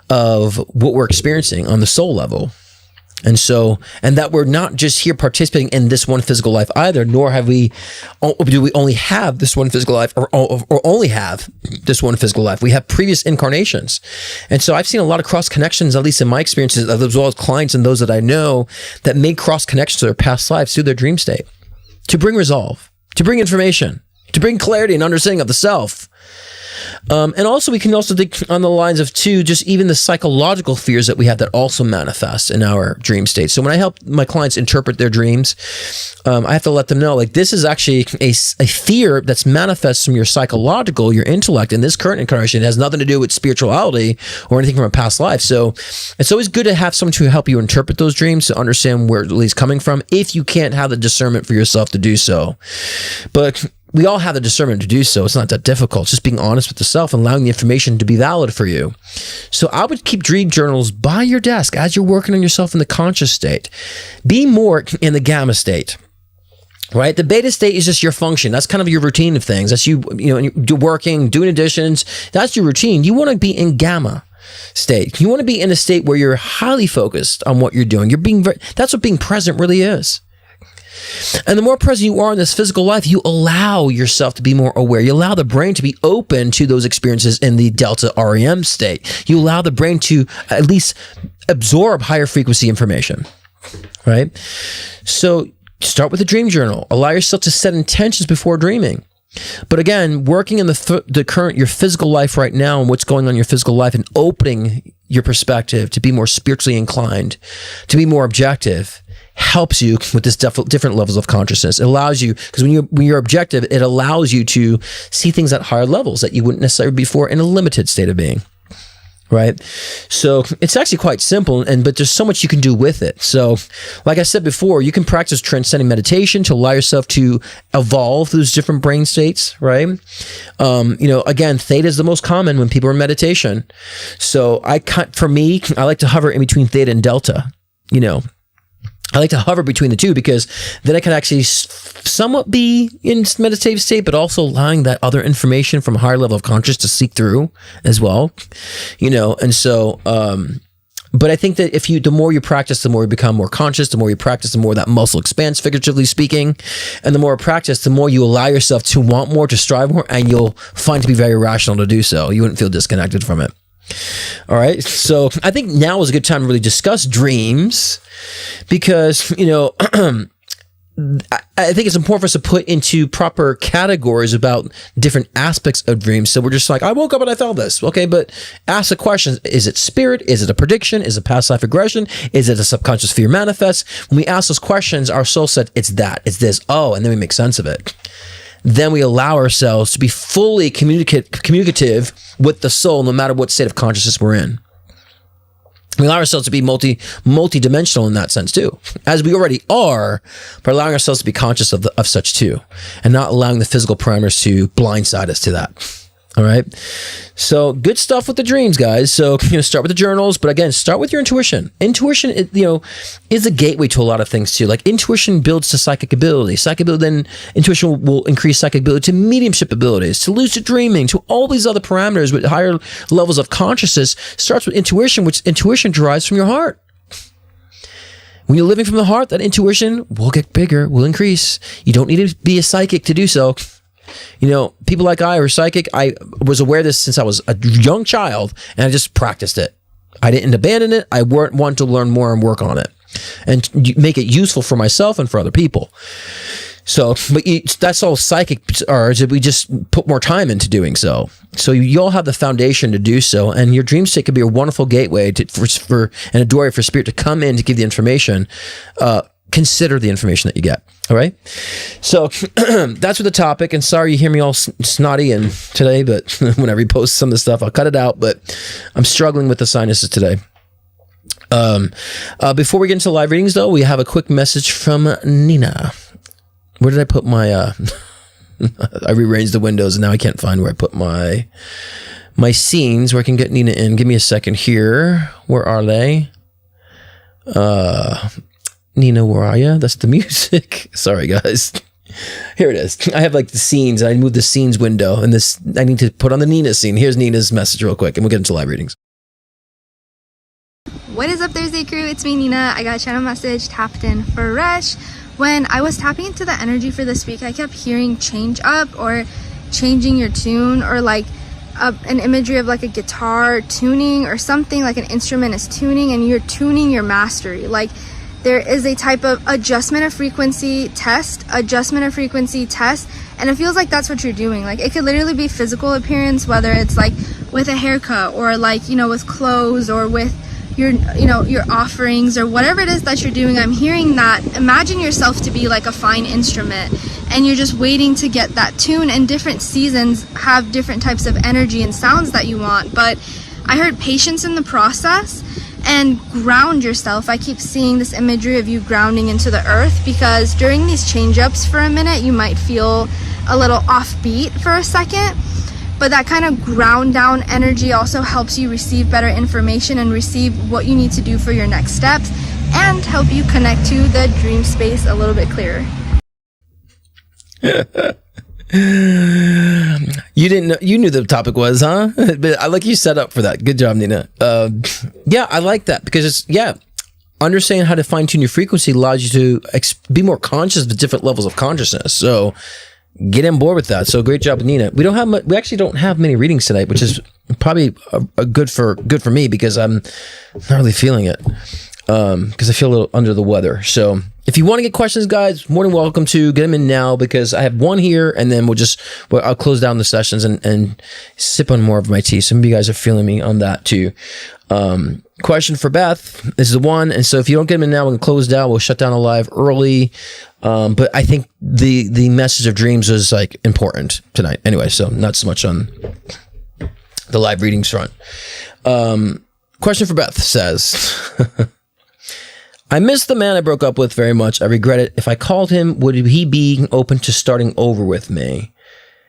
of what we're experiencing on the soul level. And so, and that we're not just here participating in this one physical life either, nor do we only have this one physical life or only have this one physical life. We have previous incarnations. And so I've seen a lot of cross connections, at least in my experiences, as well as clients and those that I know, that made cross connections to their past lives through their dream state to bring resolve, to bring information, to bring clarity and understanding of the self. And also we can also think on the lines of too, just even the psychological fears that we have that also manifest in our dream state. So when I help my clients interpret their dreams, I have to let them know, like, this is actually a fear that's manifests from your psychological, your intellect in this current incarnation. It has nothing to do with spirituality or anything from a past life. So it's always good to have someone to help you interpret those dreams, to understand where it's coming from, if you can't have the discernment for yourself to do so. But we all have the discernment to do so. It's not that difficult. It's just being honest with yourself and allowing the information to be valid for you. So I would keep dream journals by your desk as you're working on yourself in the conscious state. Be more in the gamma state. Right? The beta state is just your function. That's kind of your routine of things. That's you working, doing additions. That's your routine. You want to be in gamma state. You want to be in a state where you're highly focused on what you're doing. That's what being present really is. And the more present you are in this physical life, you allow yourself to be more aware. You allow the brain to be open to those experiences in the delta REM state. You allow the brain to at least absorb higher frequency information, right? So start with a dream journal. Allow yourself to set intentions before dreaming. But again, working in the current, your physical life right now and what's going on in your physical life, and opening your perspective to be more spiritually inclined, to be more objective, helps you with this different levels of consciousness. It allows you, because when you're objective, it allows you to see things at higher levels that you wouldn't necessarily before in a limited state of being, right? So it's actually quite simple, but there's so much you can do with it. So like I said before, you can practice transcending meditation to allow yourself to evolve those different brain states, right? Again, theta is the most common when people are in meditation. So for me, I like to hover in between theta and delta, I like to hover between the two, because then I can actually somewhat be in meditative state, but also allowing that other information from a higher level of consciousness to seek through as well, and so But I think that the more you practice, the more you become more conscious. The more you practice, the more that muscle expands, figuratively speaking. And the more practice, the more you allow yourself to want more, to strive more, and you'll find to be very rational to do so. You wouldn't feel disconnected from it. All right. So I think now is a good time to really discuss dreams because, I think it's important for us to put into proper categories about different aspects of dreams. So we're just like, I woke up and I felt this. Okay, but ask the question, is it spirit? Is it a prediction? Is it past life regression? Is it a subconscious fear manifest? When we ask those questions, our soul said, it's that, it's this. Oh, and then we make sense of it. Then we allow ourselves to be fully communicative with the soul, no matter what state of consciousness we're in. We allow ourselves to be multi-dimensional in that sense too, as we already are, but allowing ourselves to be conscious of such too, and not allowing the physical parameters to blindside us to that. All right. So good stuff with the dreams, guys. So, start with the journals, but again, start with your intuition. Intuition, is a gateway to a lot of things too. Like intuition builds to psychic ability. Then intuition will increase psychic ability to mediumship abilities, to lucid dreaming, to all these other parameters with higher levels of consciousness. Starts with intuition, which intuition derives from your heart. When you're living from the heart, that intuition will get bigger, will increase. You don't need to be a psychic to do so. People like I are psychic. I was aware of this since I was a young child, and I just practiced it. I didn't abandon it. I wanted to learn more and work on it and make it useful for myself and for other people. So, but that's all psychic are, is that we just put more time into doing so. So you all have the foundation to do so, and your dream state could be a wonderful gateway for and a doorway for spirit to come in to give the information. Consider the information that you get. All right. So that's what the topic. And sorry you hear me all snotty and today, but when I repost some of the stuff, I'll cut it out. But I'm struggling with the sinuses today. Before we get into live readings, though, we have a quick message from Nina. Where did I put my? I rearranged the windows and now I can't find where I put my scenes where I can get Nina in. Give me a second here. Where are they? Nina, where are you? That's the music. Sorry, guys. Here it is. I have like the scenes. I moved the scenes window, and I need to put on the Nina scene. Here's Nina's message real quick, and we'll get into live readings. What is up, Thursday crew? It's me, Nina. I got a channel message tapped in for Rush. When I was tapping into the energy for this week, I kept hearing change up or changing your tune, or like an imagery of like a guitar tuning or something, like an instrument is tuning and you're tuning your mastery. Like there is a type of adjustment of frequency test, and it feels like that's what you're doing. Like it could literally be physical appearance, whether it's like with a haircut or like, with clothes or with your, your offerings or whatever it is that you're doing. I'm hearing that. Imagine yourself to be like a fine instrument and you're just waiting to get that tune, and different seasons have different types of energy and sounds that you want. But I heard patience in the process and ground yourself. I keep seeing this imagery of you grounding into the earth, because during these change-ups for a minute, you might feel a little offbeat for a second, but that kind of ground down energy also helps you receive better information and receive what you need to do for your next steps, and help you connect to the dream space a little bit clearer. You didn't know, you knew the topic was, huh? But I like you set up for that. Good job, Nina. Yeah, I like that because understanding how to fine tune your frequency allows you to be more conscious of the different levels of consciousness. So get on board with that. So great job, Nina. We actually don't have many readings tonight, which is probably a good for me, because I'm not really feeling it. Because I feel a little under the weather. So if you want to get questions, guys, more than welcome to get them in now, because I have one here, and then I'll close down the sessions and sip on more of my tea. Some of you guys are feeling me on that too. Question for Beth is the one. And so if you don't get them in now, we can close down. We'll shut down the live early. But I think the message of dreams was like important tonight. Anyway, so not so much on the live readings front. Question for Beth says, I miss the man I broke up with very much. I regret it. If I called him, would he be open to starting over with me?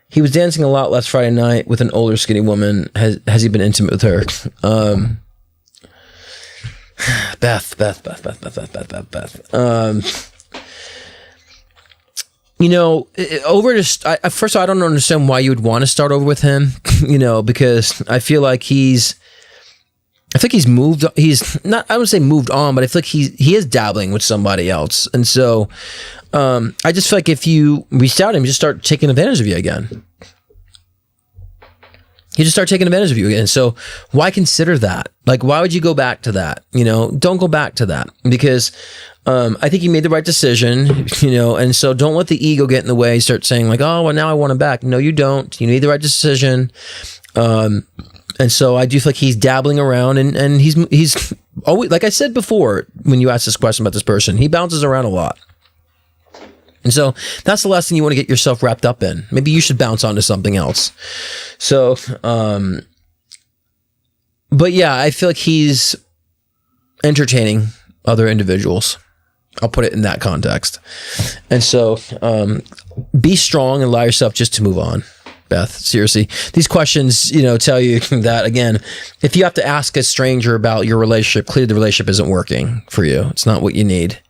He was dancing a lot last Friday night with an older skinny woman. Has he been intimate with her? Beth. First of all, I don't understand why you would want to start over with him, because I feel like he's I think he's moved. He's not. I would say moved on, but I feel like he is dabbling with somebody else, and so I just feel like if you reach out to him, just start taking advantage of you again. He just start taking advantage of you again. So why consider that? Like, why would you go back to that? You know, don't go back to that because I think you made the right decision. You know, and so don't let the ego get in the way. Start saying like, oh, well, now I want him back. No, you don't. You made the right decision. And so I do feel like he's dabbling around and he's always, like I said before, when you asked this question about this person, he bounces around a lot. And so that's the last thing you want to get yourself wrapped up in. Maybe you should bounce onto something else. So, but yeah, I feel like he's entertaining other individuals. I'll put it in that context. And so, be strong and allow yourself just to move on. Beth, seriously, these questions, you know, tell you that again, if you have to ask a stranger about your relationship, clearly the relationship isn't working for you. It's not what you need.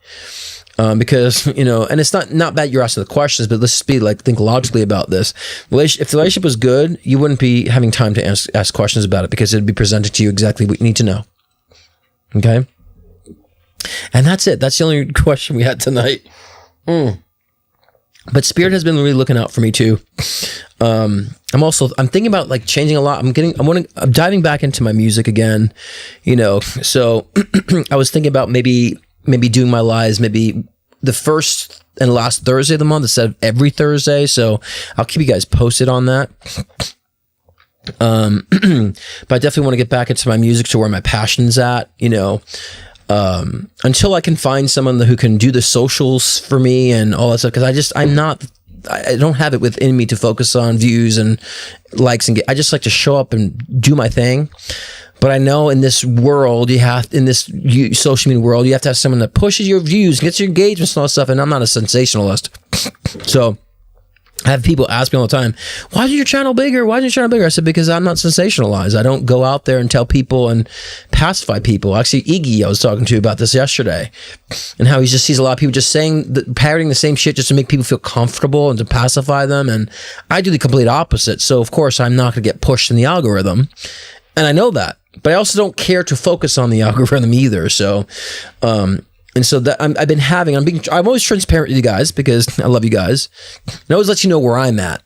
Because, you know, and it's not bad you're asking the questions, but let's just be like, think logically about this. If the relationship was good, you wouldn't be having time to ask questions about it because it'd be presented to you exactly what you need to know. Okay. And that's it. That's the only question we had tonight. But Spirit has been really looking out for me too. I'm thinking about like changing a lot. I'm diving back into my music again, you know, so I was thinking about maybe doing my lives, maybe the first and last Thursday of the month instead of every Thursday. So I'll keep you guys posted on that. But I definitely want to get back into my music to where my passion's at, you know, until I can find someone who can do the socials for me and all that stuff. Cause I don't have it within me to focus on views and likes I just like to show up and do my thing. But I know in this world, in this social media world, you have to have someone that pushes your views, gets your engagements and all that stuff. And I'm not a sensationalist. So I have people ask me all the time, why is your channel bigger? Why is your channel bigger? I said, because I'm not sensationalized. I don't go out there and tell people and pacify people. Actually, Iggy, I was talking to about this yesterday and how he just sees a lot of people just parroting the same shit just to make people feel comfortable and to pacify them. And I do the complete opposite. So of course I'm not going to get pushed in the algorithm. And I know that, but I also don't care to focus on the algorithm either. So, and so that I'm always transparent with you guys because I love you guys. And I always let you know where I'm at.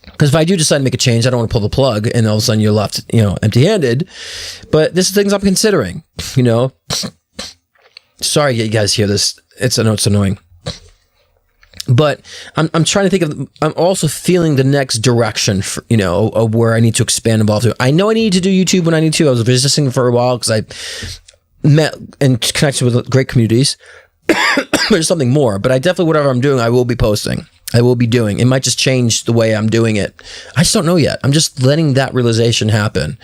Because if I do decide to make a change, I don't want to pull the plug and all of a sudden you're left, you know, empty-handed. But this is things I'm considering, you know. Sorry you guys hear this. I know it's annoying. But I'm trying to think of, I'm also feeling the next direction, for, you know, of where I need to expand involved to. I know I need to do YouTube when I need to. I was resisting for a while because I met and connected with great communities. There's something more, but I definitely, whatever I'm doing, I will be posting. I will be doing. It might just change the way I'm doing it. I just don't know yet. I'm just letting that realization happen.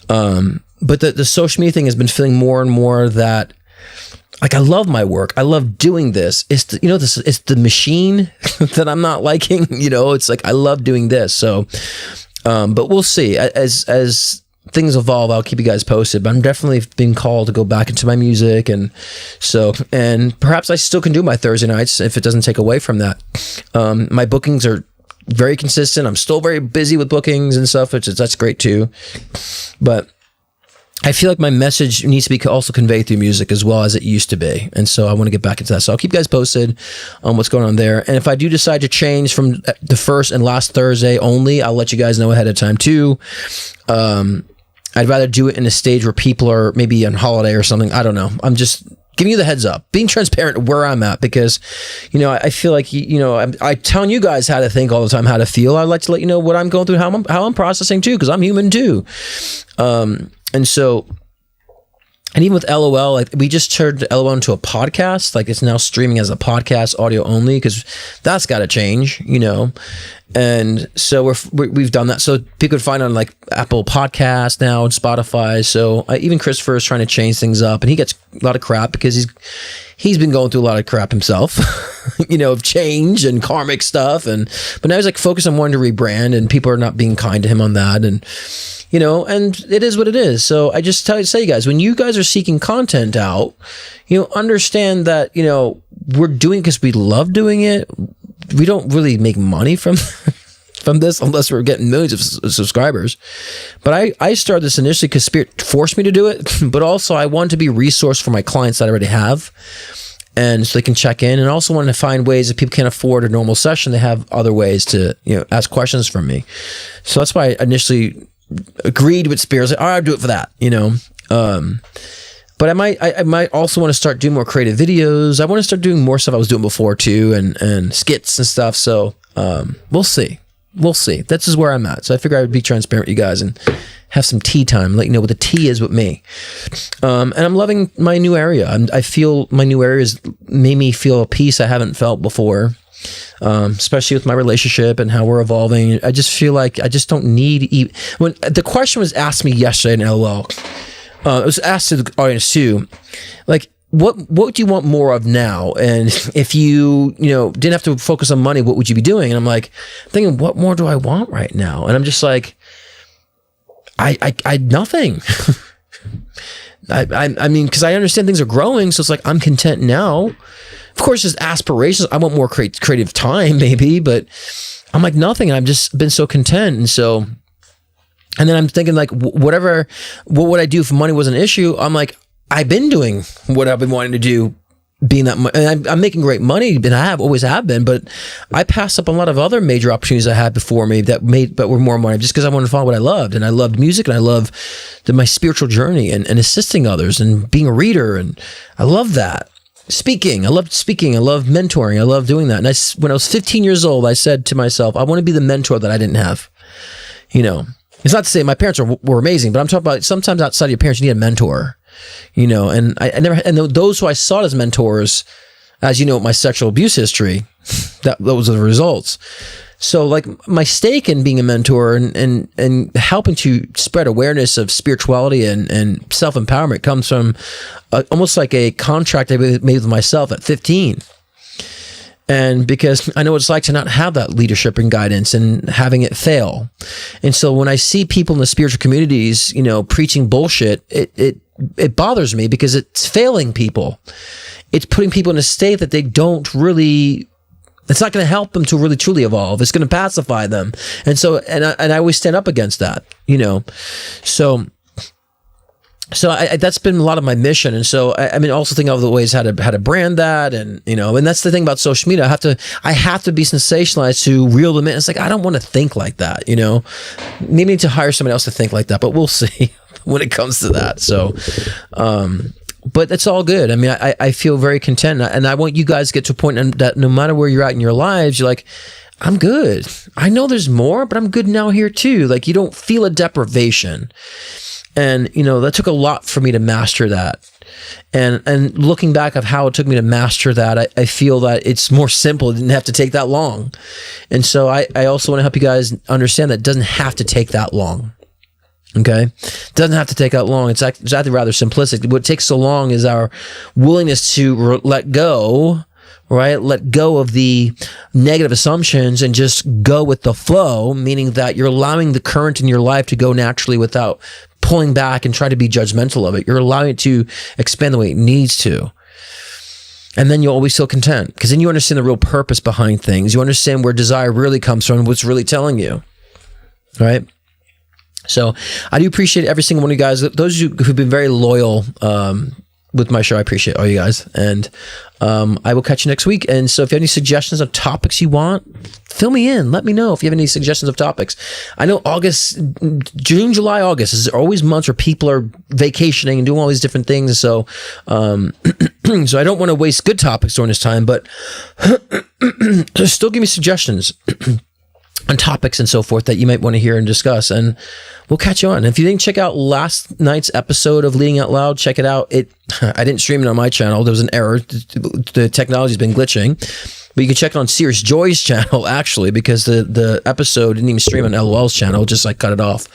But the social media thing has been feeling more and more that, like, I love my work. I love doing this. It's the machine that I'm not liking, you know, it's like, I love doing this. So, but we'll see as things evolve. I'll keep you guys posted, but I'm definitely being called to go back into my music. And so, and perhaps I still can do my Thursday nights if it doesn't take away from that. My bookings are very consistent. I'm still very busy with bookings and stuff, that's great too. But I feel like my message needs to be also conveyed through music as well as it used to be. And so I want to get back into that. So I'll keep you guys posted on what's going on there. And if I do decide to change from the first and last Thursday only, I'll let you guys know ahead of time too. I'd rather do it in a stage where people are maybe on holiday or something. I don't know. I'm just giving you the heads up, being transparent where I'm at, because, you know, I feel like, you know, I'm telling you guys how to think all the time, how to feel. I'd like to let you know what I'm going through, how I'm processing too, because I'm human too. And so, and even with LOL, like we just turned LOL into a podcast. Like it's now streaming as a podcast, audio only, because that's got to change, you know. And so we've done that. So people can find on like Apple Podcasts now and Spotify. So even Christopher is trying to change things up, and he gets a lot of crap because he's been going through a lot of crap himself, you know, of change and karmic stuff. But now he's like focused on wanting to rebrand, and people are not being kind to him on that. And, you know, and it is what it is. So I just say, you guys, when you guys are seeking content out, you know, understand that, you know, we're doing it because we love doing it. We don't really make money from from this unless we're getting millions of subscribers. But I started this initially because Spirit forced me to do it, but also I wanted to be a resource for my clients that I already have. And so they can check in, and also wanted to find ways if people can't afford a normal session, they have other ways to, ask questions from me. So that's why I initially agreed with Spirit. Like, all right, I'll do it for that, But I might also want to start doing more creative videos. I want to start doing more stuff I was doing before too, and skits and stuff. So we'll see. This is where I'm at. So I figure I would be transparent with you guys and have some tea time, let you know what the tea is with me. And I'm loving my new area. I feel my new area has made me feel a peace I haven't felt before, especially with my relationship and how we're evolving. I just feel like I just don't need... When the question was asked me yesterday in LOL, it was asked to the audience too, like, what do you want more of now? And if you didn't have to focus on money, what would you be doing? And I'm like thinking, what more do I want right now? And I'm just like, I nothing. I mean, because I understand things are growing, so it's like I'm content now. Of course, there's aspirations. I want more creative time, maybe, but I'm like nothing. I've just been so content, and then I'm thinking like, what would I do if money was an issue? I'm like, I've been doing what I've been wanting to do, being that, and I'm making great money, and I always have been, but I passed up on a lot of other major opportunities I had before me that were more money, just because I wanted to follow what I loved, and I loved music, and I love my spiritual journey and assisting others and being a reader, and I love that. Speaking, I loved speaking, I love mentoring, I love doing that. And when I was 15 years old, I said to myself, I want to be the mentor that I didn't have. It's not to say my parents were amazing, but I'm talking about sometimes outside of your parents, you need a mentor. And I never, and those who I sought as mentors, as my sexual abuse history, that was the results. So like my stake in being a mentor and helping to spread awareness of spirituality and self-empowerment comes from almost like a contract I made with myself at 15. And because I know what it's like to not have that leadership and guidance and having it fail. And so when I see people in the spiritual communities, preaching bullshit, it bothers me because it's failing people. It's putting people in a state that they don't really, it's not going to help them to really truly evolve. It's going to pacify them. And so, and I always stand up against that, So that's been a lot of my mission. And so, I mean, also think of the ways how to brand that. And, and that's the thing about social media. I have to be sensationalized to reel them in. It's like, I don't want to think like that, Maybe I need to hire somebody else to think like that, but we'll see when it comes to that. So, but it's all good. I mean, I feel very content, and I want you guys to get to a point that no matter where you're at in your lives, you're like, I'm good. I know there's more, but I'm good now here too. Like, you don't feel a deprivation. And, that took a lot for me to master that. And looking back of how it took me to master that, I feel that it's more simple. It didn't have to take that long. And so I also want to help you guys understand that it doesn't have to take that long. Okay? It doesn't have to take that long. It's actually rather simplistic. What takes so long is our willingness to let go, right? Let go of the negative assumptions and just go with the flow, meaning that you're allowing the current in your life to go naturally without pulling back and trying to be judgmental of it. You're allowing it to expand the way it needs to. And then you'll always feel content, because then you understand the real purpose behind things. You understand where desire really comes from, what's really telling you, right? So I do appreciate every single one of you guys. Those of you who've been very loyal with my show, I appreciate all you guys. And I will catch you next week. And so if you have any suggestions of topics you want, fill me in. Let me know if you have any suggestions of topics. I know June, July, August is always months where people are vacationing and doing all these different things. So, so I don't want to waste good topics during this time, but still give me suggestions on topics and so forth that you might want to hear and discuss, and we'll catch you on. If you didn't check out last night's episode of Leading Out Loud, check it out. I didn't stream it on my channel. There was an error. The technology's been glitching, but you can check it on Serious Joy's channel, actually, because the episode didn't even stream on LOL's channel, just like cut it off.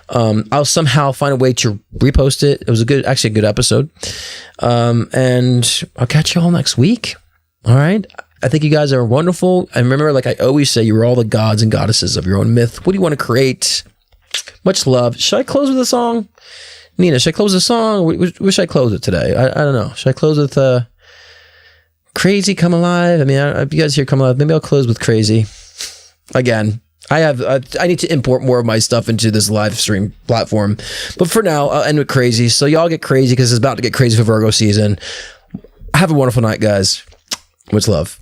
I'll somehow find a way to repost it. It was actually a good episode. And I'll catch you all next week. All right. I think you guys are wonderful. And remember, like I always say, you're all the gods and goddesses of your own myth. What do you want to create? Much love. Should I close with a song? Nina, should I close with a song? Where should I close it today? I don't know. Should I close with Crazy Come Alive? I mean, if you guys hear Come Alive, maybe I'll close with Crazy. Again, I need to import more of my stuff into this live stream platform. But for now, I'll end with crazy. So y'all get crazy because it's about to get crazy for Virgo season. Have a wonderful night, guys. Much love.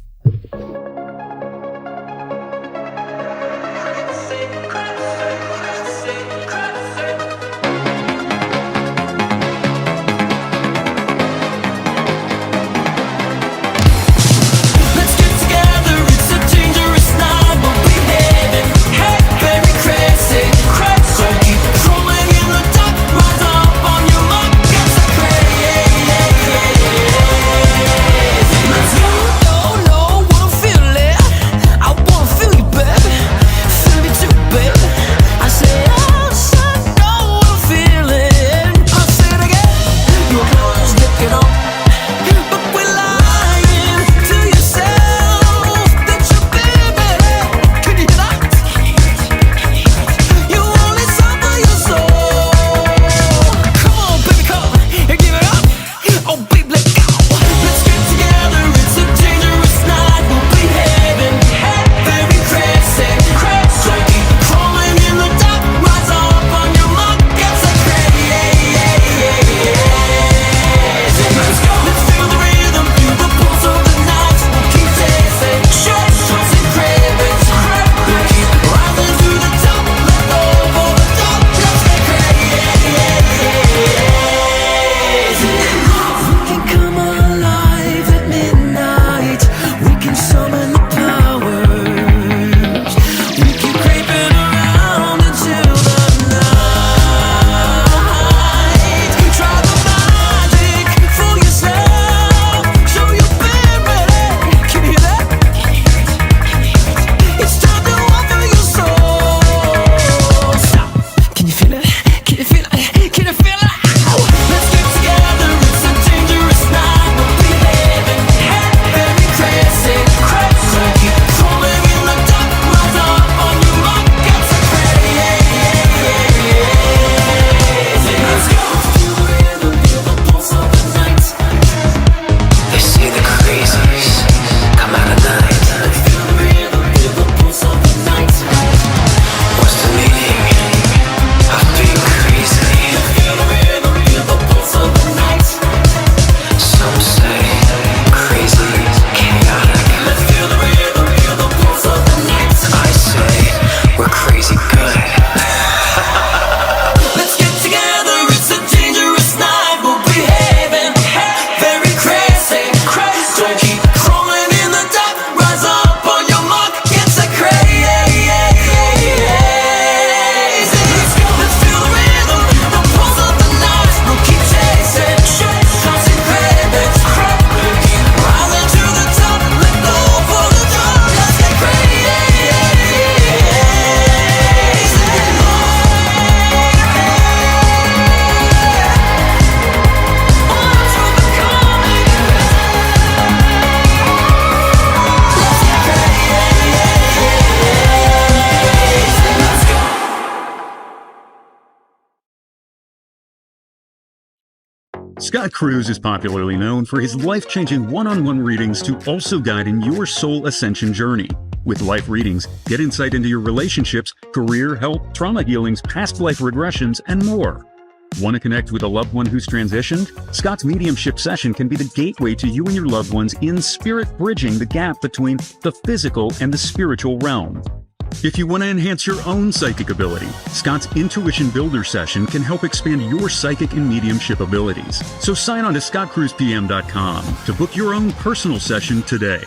Scott Cruz is popularly known for his life-changing one-on-one readings to also guide in your soul ascension journey. With life readings, get insight into your relationships, career, health, trauma healings, past life regressions, and more. Want to connect with a loved one who's transitioned? Scott's mediumship session can be the gateway to you and your loved ones in spirit bridging the gap between the physical and the spiritual realm. If you want to enhance your own psychic ability, Scott's Intuition Builder session can help expand your psychic and mediumship abilities. So sign on to scottcruzpm.com to book your own personal session today.